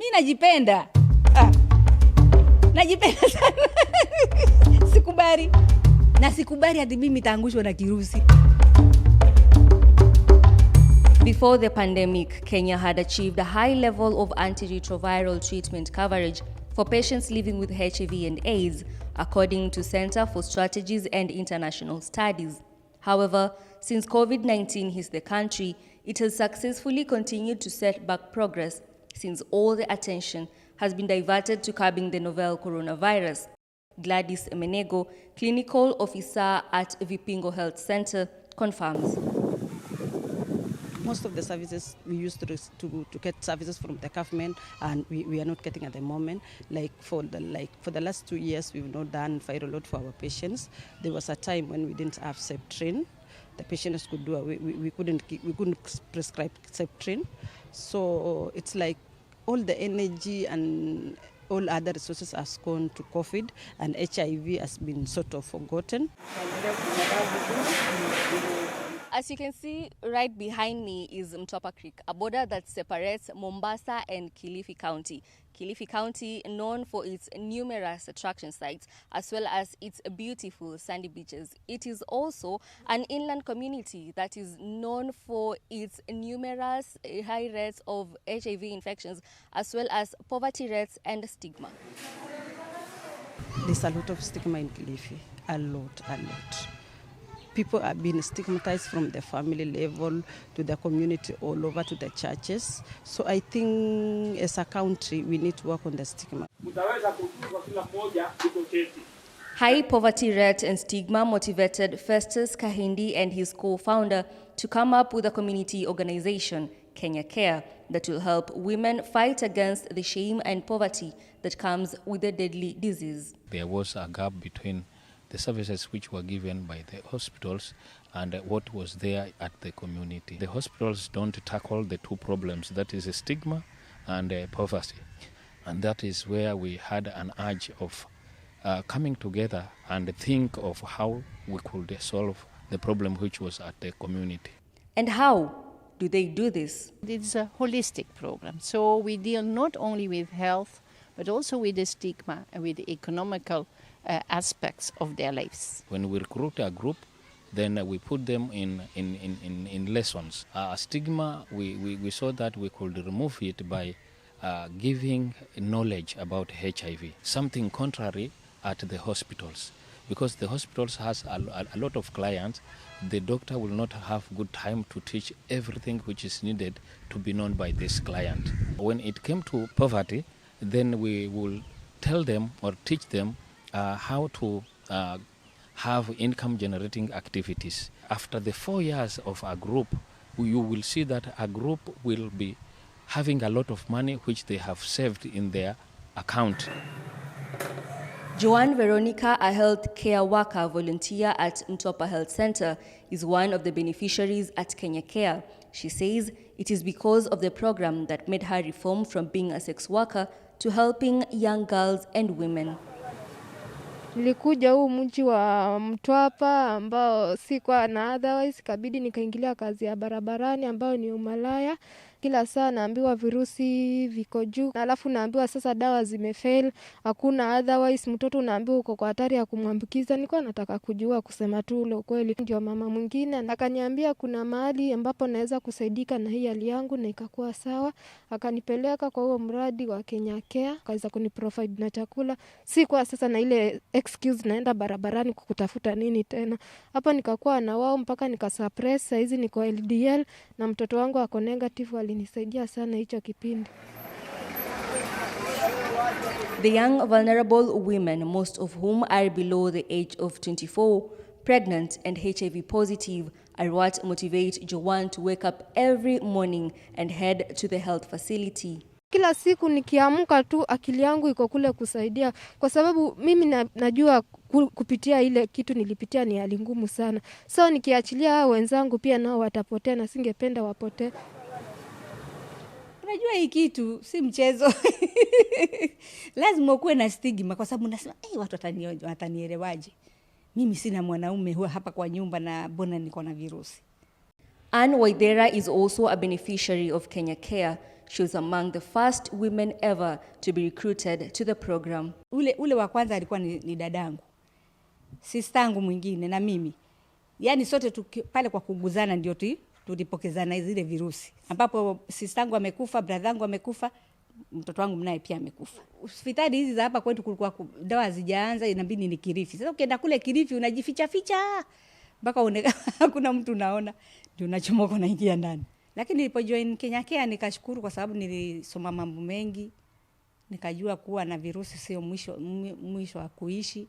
Mimi najipenda. Najipenda sana. Sikubali. Na sikubali hadi mimi nitaangushwa na kirusi. Before the pandemic, Kenya had achieved a high level of antiretroviral treatment coverage for patients living with HIV and AIDS, according to Center for Strategies and International Studies. However, since COVID-19 hit the country, it has successfully continued to set back progress since all the attention has been diverted to curbing the novel coronavirus. Gladys Emenego, clinical officer at Vipingo Health Center, confirms. Most of the services we used to get services from the government, and we are not getting at the moment. For the last 2 years, we've not done viral load for our patients. There was a time when we didn't have Septrin. The patients could do we couldn't prescribe Septrin. So it's like all the energy and all other resources has gone to COVID, and HIV has been sort of forgotten. As you can see, right behind me is Mtwapa Creek, a border that separates Mombasa and Kilifi County. Kilifi County, known for its numerous attraction sites as well as its beautiful sandy beaches. It is also an inland community that is known for its numerous high rates of HIV infections as well as poverty rates and stigma. There's a lot of stigma in Kilifi, a lot. People are being stigmatized from the family level to the community all over to the churches. So I think as a country, we need to work on the stigma. High poverty rate and stigma motivated Festus Kahindi and his co-founder to come up with a community organization, Kenya Care, that will help women fight against the shame and poverty that comes with the deadly disease. There was a gap between the services which were given by the hospitals and what was there at the community. The hospitals don't tackle the two problems, that is stigma and poverty. And that is where we had an urge of coming together and think of how we could solve the problem which was at the community. And how do they do this? It's a holistic program. So we deal not only with health, but also with the stigma and with the economical aspects of their lives. When we recruit a group, then we put them in lessons. Stigma, we saw that we could remove it by giving knowledge about HIV, something contrary at the hospitals. Because the hospitals has a lot of clients, the doctor will not have good time to teach everything which is needed to be known by this client. When it came to poverty, then we will tell them or teach them how to have income generating activities. After the 4 years of a group, you will see that a group will be having a lot of money which they have saved in their account. Joanne Veronica, a health care worker volunteer at Mtwapa Health Center, is one of the beneficiaries at Kenya Care. She says it is because of the program that made her reform from being a sex worker to helping young girls and women. Nilikuja huu mji wa Mtwapa ambao sikuwa na otherwise, kabidi nikaingilia kazi ya barabarani ambao ni umalaya. Kila saa naambiwa virusi viko juu, alafu naambiwa sasa dawa zimefail, hakuna otherwise, mtoto naambiwa uko kwa hatari ya kumwambukiza. Nilikuwa nataka kujua kusema tu ule ukweli. Ndio mama mwingine akaniambia kuna mahali ambapo naweza kusaidika na hii hali yangu, na ikakuwa sawa. Akanipeleka kwa huo mradi wa Kenya Care, kaweza kuniprovide na chakula. Si kwa sasa na ile excuse naenda barabarani kukutafuta nini tena. Hapa nikakuwa na wao mpaka nikasuppress. Sasa hizi niko LDL na mtoto wangu ako negative. Alinisaidia sana hicho kipindi. The young vulnerable women, most of whom are below the age of 24, pregnant and HIV positive, are what motivate Joanne to wake up every morning and head to the health facility. Kila siku nikiamka tu akili yangu iko kule kusaidia, kwa sababu mimi najua kupitia ile kitu nilipitia ni hali ngumu sana. So nikiachilia wenzangu pia nao watapotea, na singependa wapotee. Unajua hii kitu si mchezo. Lazima ukuwe na stigma, kwa sababu unasema watu watanielewaje? Mimi sina mwanaume huwa hapa kwa nyumba na bona niko na virusi. Anne Waithera is also a beneficiary of Kenya Care. She was among the first women ever to be recruited to the program. Ule wa kwanza alikuwa ni dadangu, sistangu mwingine na mimi. Yaani sote pale kwa kuguzana ndio tulipokezana zile virusi. Ambapo sistangu amekufa, bradhangu amekufa, mtoto wangu mnaye pia amekufa. Hospitali hizi za hapa kwetu kulikuwa dawa hazijaanza, inabidi ni Kilifi. Sasa ukienda kule Kilifi unajificha ficha mpaka hakuna mtu unaona, ndio unachomoka unaingia ndani. Lakini nilipojoin Kenya Care nikashukuru kwa sababu nilisoma mambo mengi. Nikajua kuwa na virusi sio mwisho wa kuishi,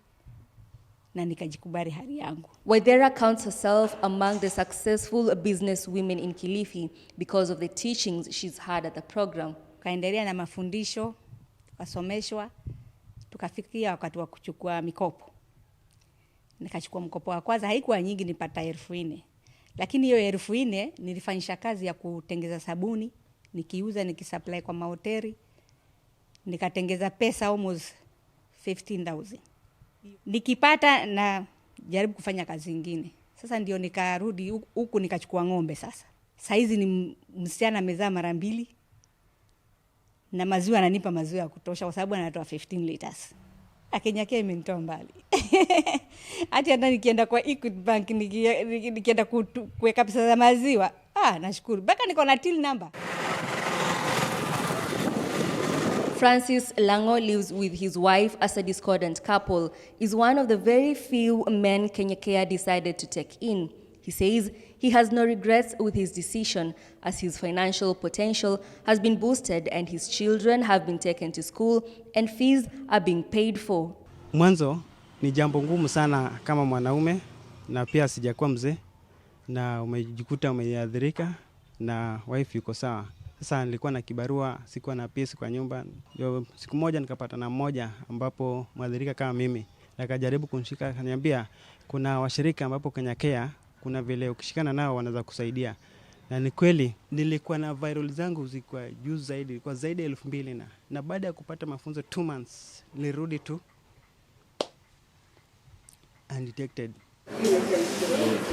na nikajikubali hali yangu. Waithera counts herself among the successful business women in Kilifi because of the teachings she's had at the program. Kaendelea na mafundisho, tukasomeshwa, tukafikia wakati wa kuchukua mikopo. Nikachukua mkopo wa kwanza, haikuwa nyingi, nipata 4,000. Lakini hiyo 4,000 nilifanyisha kazi ya kutengeza sabuni, nikiuza, nikisupply kwa mahoteli. Nikatengeza pesa almost 15,000. Nikipata na jaribu kufanya kazi nyingine. Sasa ndio nikarudi huku nikachukua ng'ombe sasa. Saizi ni msichana amezaa mara 2. Na maziwa ananipa maziwa ya kutosha kwa sababu anatoa 15 liters. Kenya Care imenitoa mbali. Hata nikienda kwa Equity Bank nikienda kuweka pesa za maziwa, nashukuru. Baka niko na till number. Francis Lango lives with his wife as a discordant couple. Is one of the very few men Kenya Care decided to take in. He says he has no regrets with his decision as his financial potential has been boosted and his children have been taken to school and fees are being paid for. Mwanzo ni jambo ngumu sana kama mwanaume, na pia sijakuwa mzee na umejikuta umeadhirika na wife yuko sawa. Sasa nilikuwa na kibarua, sikuwa na pesa kwa nyumba. Siku moja nikapata na mmoja ambapo mwadhirika kama mimi. Akajaribu kunishika, akaniambia kuna washirika ambapo Kenya Care kuna vile ukishikana nao wanaweza kusaidia. Na ni kweli nilikuwa na viral zangu zilikuwa juu zaidi, ilikuwa zaidi ya 2,000 na baada ya kupata mafunzo 2 months nilirudi tu undetected.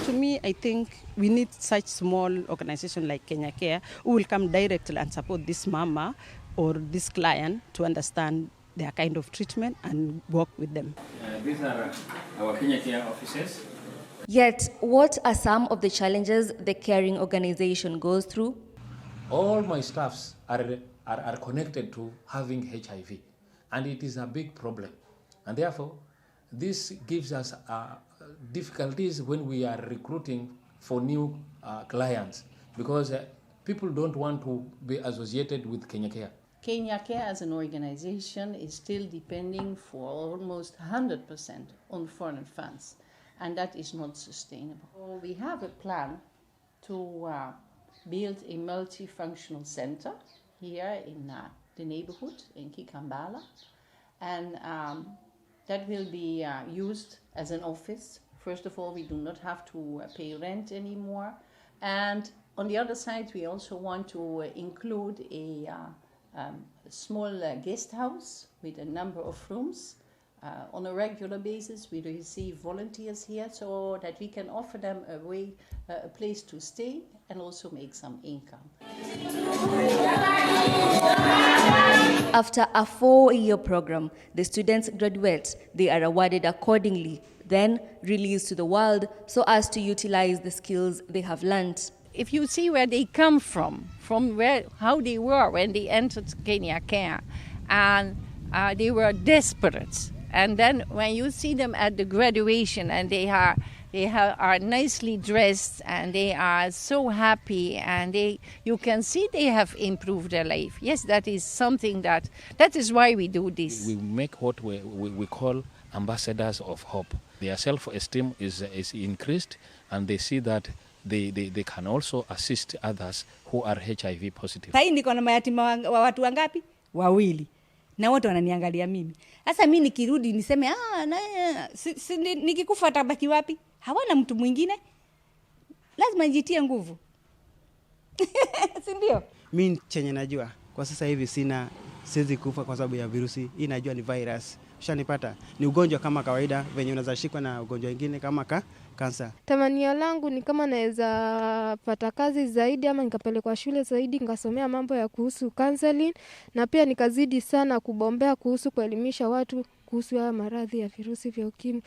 To me, I think we need such small organization like Kenya Care who will come directly and support this mama or this client to understand their kind of treatment and work with them. These are our Kenya Care offices. Yet, what are some of the challenges the caring organization goes through? All my staffs are connected to having HIV, and it is a big problem. And therefore, this gives us difficulties when we are recruiting for new clients, because people don't want to be associated with Kenya Care. Kenya Care as an organization is still depending for almost 100% on foreign funds, and that is not sustainable. So we have a plan to build a multifunctional center here in the neighborhood in Kikambala, and that will be used as an office. First of all, we do not have to pay rent anymore. And on the other side, we also want to include a small guest house with a number of rooms. On a regular basis, we receive volunteers here so that we can offer them a place to stay and also make some income. After a 4-year program, the students graduate. They are awarded accordingly, then released to the world so as to utilize the skills they have learned. If you see where they come from how they were when they entered Kenya Care, and they were desperate. And then when you see them at the graduation and they are nicely dressed and they are so happy and you can see they have improved their life. Yes, that is something that is why we do this. We make what we call ambassadors of hope. Their self-esteem is increased, and they see that they can also assist others who are HIV positive. Sasa niko na mayatima wa watu wangapi? 2. Na wote wananiangalia mimi. Sasa mimi nikirudi niseme nikikufa tabaki wapi? Hawana mtu mwingine. Lazima nijitie nguvu. Si ndio? Mimi chenye najua kwa sasa hivi siwezi kufa kwa sababu ya virusi. Hii najua ni virus. Ushanipata? Ni ugonjwa kama kawaida venye unaweza shikwa na ugonjwa wengine kama kansa. Tamanio langu ni kama naweza pata kazi zaidi ama nikapelekwa shule zaidi nikasomea mambo ya kuhusu counseling, na pia nikazidi sana kubombea kuhusu kuelimisha watu kuhusu haya maradhi ya virusi vya ukimwi.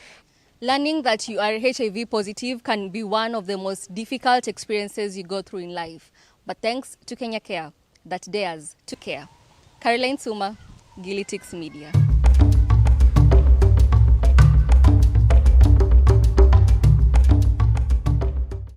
Learning that you are HIV positive can be one of the most difficult experiences you go through in life. But thanks to Kenya Care that dares to care. Caroline Suma, Gilitix Media.